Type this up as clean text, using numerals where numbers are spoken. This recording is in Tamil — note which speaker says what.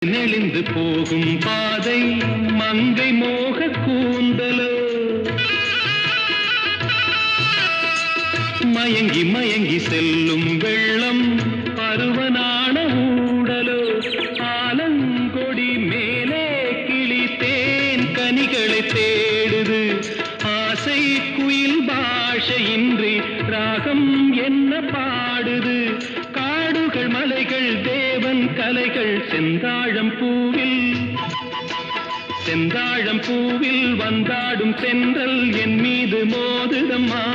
Speaker 1: நெளிந்து போகும் பாதை மங்கை மோக கூந்தலோ மயங்கி மயங்கி செல்லும் வெள்ளம் பருவனான ஊடலோ ஆலங்கொடி மேலே கிளி தேன் கனிகளை தேடுது ஆசை குயில் பாஷையின்றி ராகம் என்ன பாடுது காடுகள் மலைகள் தேவன் கலைகள் செந்தாழம் பூவில் வந்தாடும் தென்றல் என் மீது மோதுதம்மா